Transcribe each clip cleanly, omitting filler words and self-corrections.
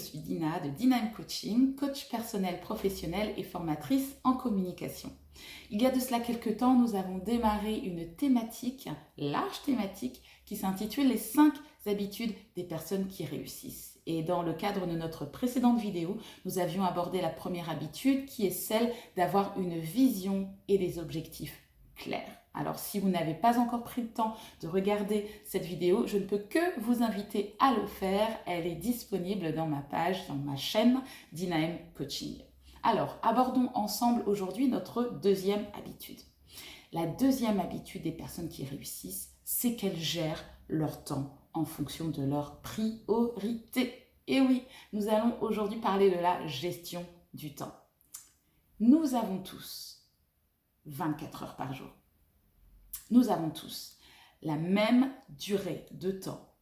suis Dina de Dina Coaching, coach personnel professionnel et formatrice en communication. Il y a de cela quelques temps, nous avons démarré une thématique, large thématique, qui s'intitule les 5 habitudes des personnes qui réussissent. Et dans le cadre de notre précédente vidéo, nous avions abordé la première habitude qui est celle d'avoir une vision et des objectifs clairs. Alors si vous n'avez pas encore pris le temps de regarder cette vidéo, je ne peux que vous inviter à le faire. Elle est disponible dans ma page, dans ma chaîne Dina Coaching. Alors, abordons ensemble aujourd'hui notre deuxième habitude. La deuxième habitude des personnes qui réussissent, c'est qu'elles gèrent leur temps en fonction de leurs priorités. Et oui, nous allons aujourd'hui parler de la gestion du temps. Nous avons tous 24 heures par jour. Nous avons tous la même durée de temps.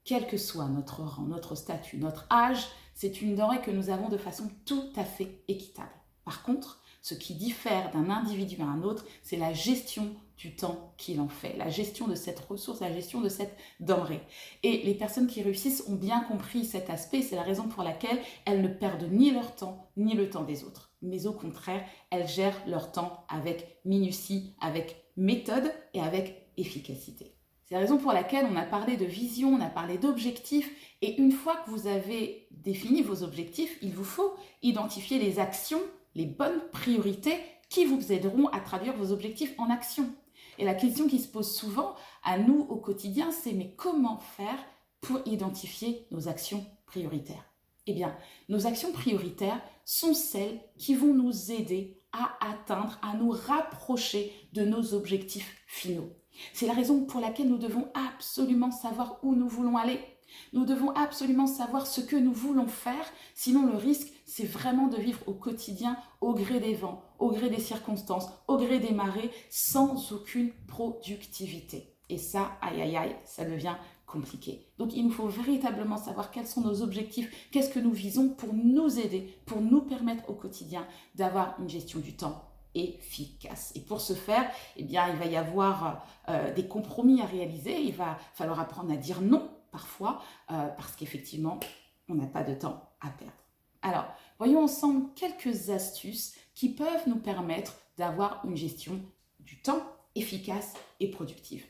Quel que soit notre rang, notre statut, notre âge, c'est une denrée que nous avons de façon tout à fait équitable. Par contre, ce qui diffère d'un individu à un autre, c'est la gestion du temps qu'il en fait, la gestion de cette ressource, la gestion de cette denrée. Et les personnes qui réussissent ont bien compris cet aspect, c'est la raison pour laquelle elles ne perdent ni leur temps, ni le temps des autres. Mais au contraire, elles gèrent leur temps avec minutie, avec méthode et avec efficacité. C'est la raison pour laquelle on a parlé de vision, on a parlé d'objectifs. Et une fois que vous avez défini vos objectifs, il vous faut identifier les actions, les bonnes priorités qui vous aideront à traduire vos objectifs en action. Et la question qui se pose souvent à nous au quotidien, c'est mais comment faire pour identifier nos actions prioritaires? Eh bien, nos actions prioritaires sont celles qui vont nous aider à atteindre, à nous rapprocher de nos objectifs finaux. C'est la raison pour laquelle nous devons absolument savoir où nous voulons aller. Nous devons absolument savoir ce que nous voulons faire, sinon le risque, c'est vraiment de vivre au quotidien au gré des vents, au gré des circonstances, au gré des marées, sans aucune productivité. Et ça, aïe aïe aïe, ça devient compliqué. Donc il nous faut véritablement savoir quels sont nos objectifs, qu'est-ce que nous visons pour nous aider, pour nous permettre au quotidien d'avoir une gestion du temps efficace. Et pour ce faire, eh bien, il va y avoir des compromis à réaliser, il va falloir apprendre à dire non parfois, parce qu'effectivement, on n'a pas de temps à perdre. Alors, voyons ensemble quelques astuces qui peuvent nous permettre d'avoir une gestion du temps efficace et productive.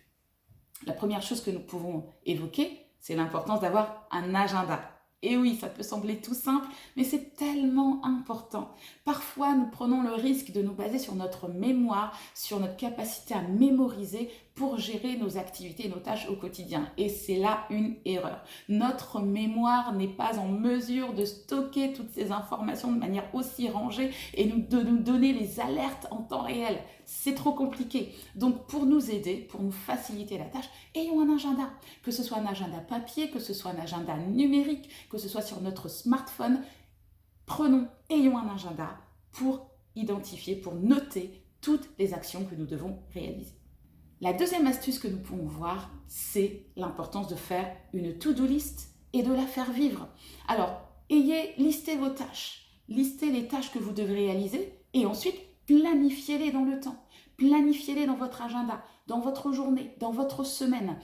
La première chose que nous pouvons évoquer, c'est l'importance d'avoir un agenda. Et oui, ça peut sembler tout simple, mais c'est tellement important. Parfois, nous prenons le risque de nous baser sur notre mémoire, sur notre capacité à mémoriser pour gérer nos activités et nos tâches au quotidien. Et c'est là une erreur. Notre mémoire n'est pas en mesure de stocker toutes ces informations de manière aussi rangée et de nous donner les alertes en temps réel. C'est trop compliqué. Donc, pour nous aider, pour nous faciliter la tâche, ayons un agenda. Que ce soit un agenda papier, que ce soit un agenda numérique, que ce soit sur notre smartphone, ayons un agenda pour identifier, pour noter toutes les actions que nous devons réaliser. La deuxième astuce que nous pouvons voir, c'est l'importance de faire une to-do list et de la faire vivre. Alors, listez vos tâches, listez les tâches que vous devez réaliser et ensuite planifiez-les dans le temps. Planifiez-les dans votre agenda, dans votre journée, dans votre semaine.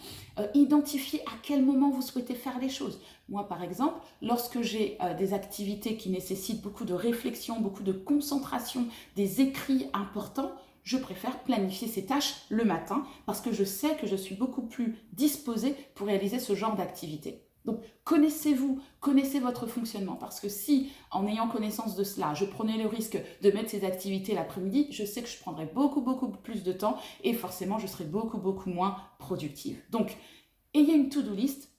Identifiez à quel moment vous souhaitez faire les choses. Moi, par exemple, lorsque j'ai des activités qui nécessitent beaucoup de réflexion, beaucoup de concentration, des écrits importants, je préfère planifier ces tâches le matin parce que je sais que je suis beaucoup plus disposée pour réaliser ce genre d'activité. Donc, connaissez-vous, connaissez votre fonctionnement, parce que si, en ayant connaissance de cela, je prenais le risque de mettre ces activités l'après-midi, je sais que je prendrais beaucoup plus de temps et forcément, je serais beaucoup moins productive. Donc, ayez une to-do list,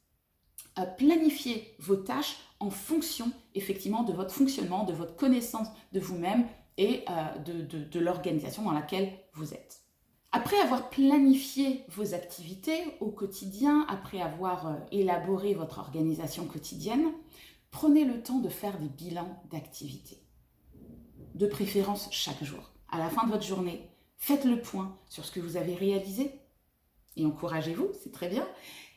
planifiez vos tâches en fonction, effectivement, de votre fonctionnement, de votre connaissance de vous-même et de l'organisation dans laquelle vous êtes. Après avoir planifié vos activités au quotidien, après avoir élaboré votre organisation quotidienne, prenez le temps de faire des bilans d'activités. De préférence chaque jour. À la fin de votre journée, faites le point sur ce que vous avez réalisé et encouragez-vous, c'est très bien.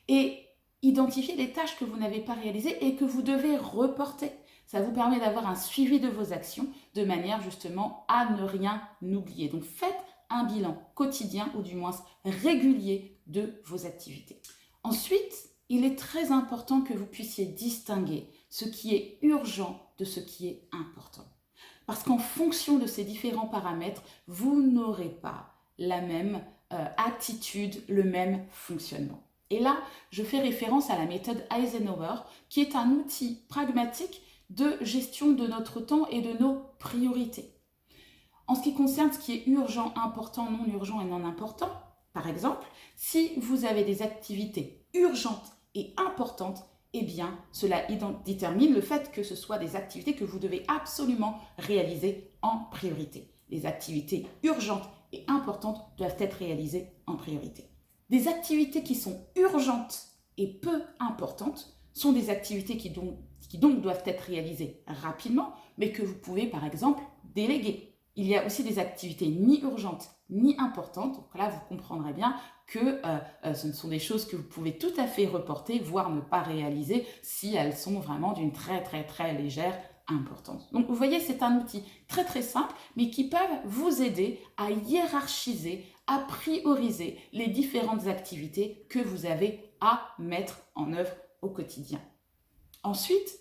Et identifiez les tâches que vous n'avez pas réalisées et que vous devez reporter. Ça vous permet d'avoir un suivi de vos actions de manière justement à ne rien oublier. Donc faites un bilan quotidien ou du moins régulier de vos activités. Ensuite, il est très important que vous puissiez distinguer ce qui est urgent de ce qui est important. Parce qu'en fonction de ces différents paramètres, vous n'aurez pas la même attitude, le même fonctionnement. Et là, je fais référence à la méthode Eisenhower, qui est un outil pragmatique de gestion de notre temps et de nos priorités. En ce qui concerne ce qui est urgent, important, non urgent et non important, par exemple, si vous avez des activités urgentes et importantes, eh bien, cela détermine le fait que ce soit des activités que vous devez absolument réaliser en priorité. Les activités urgentes et importantes doivent être réalisées en priorité. Des activités qui sont urgentes et peu importantes sont des activités qui donc doivent être réalisées rapidement, mais que vous pouvez par exemple déléguer. Il y a aussi des activités ni urgentes ni importantes, donc là vous comprendrez bien que ce sont des choses que vous pouvez tout à fait reporter, voire ne pas réaliser si elles sont vraiment d'une très légère importance. Donc vous voyez, c'est un outil très simple, mais qui peut vous aider à hiérarchiser, à prioriser les différentes activités que vous avez à mettre en œuvre au quotidien. Ensuite,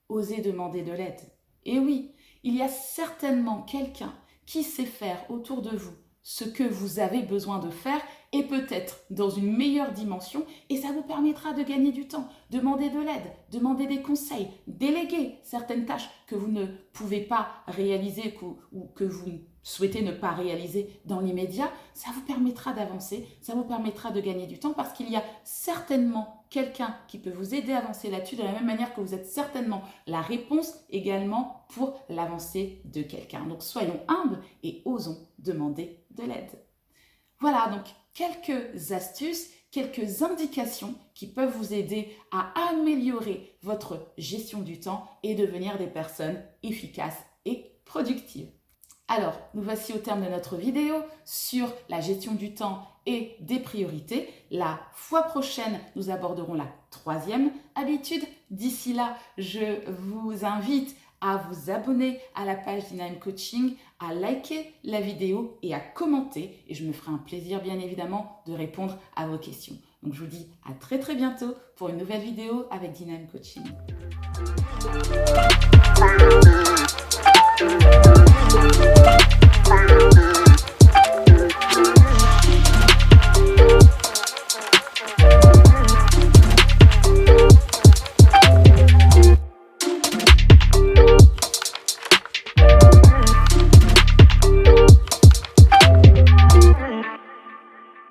osez demander de l'aide. Et oui, il y a certainement quelqu'un qui sait faire autour de vous ce que vous avez besoin de faire et peut-être dans une meilleure dimension, et ça vous permettra de gagner du temps, demander de l'aide, demander des conseils, déléguer certaines tâches que vous ne pouvez pas réaliser ou que vous souhaitez ne pas réaliser dans l'immédiat. Ça vous permettra d'avancer, ça vous permettra de gagner du temps parce qu'il y a certainement quelqu'un qui peut vous aider à avancer là-dessus de la même manière que vous êtes certainement la réponse également pour l'avancée de quelqu'un. Donc soyons humbles et osons demander de l'aide. Voilà donc quelques astuces, quelques indications qui peuvent vous aider à améliorer votre gestion du temps et devenir des personnes efficaces et productives. Alors, nous voici au terme de notre vidéo sur la gestion du temps et des priorités. La fois prochaine, nous aborderons la 3e habitude. D'ici là, je vous invite à vous abonner à la page d'Inaim Coaching, à liker la vidéo et à commenter. Et je me ferai un plaisir, bien évidemment, de répondre à vos questions. Donc, je vous dis à très bientôt pour une nouvelle vidéo avec Inaim Coaching.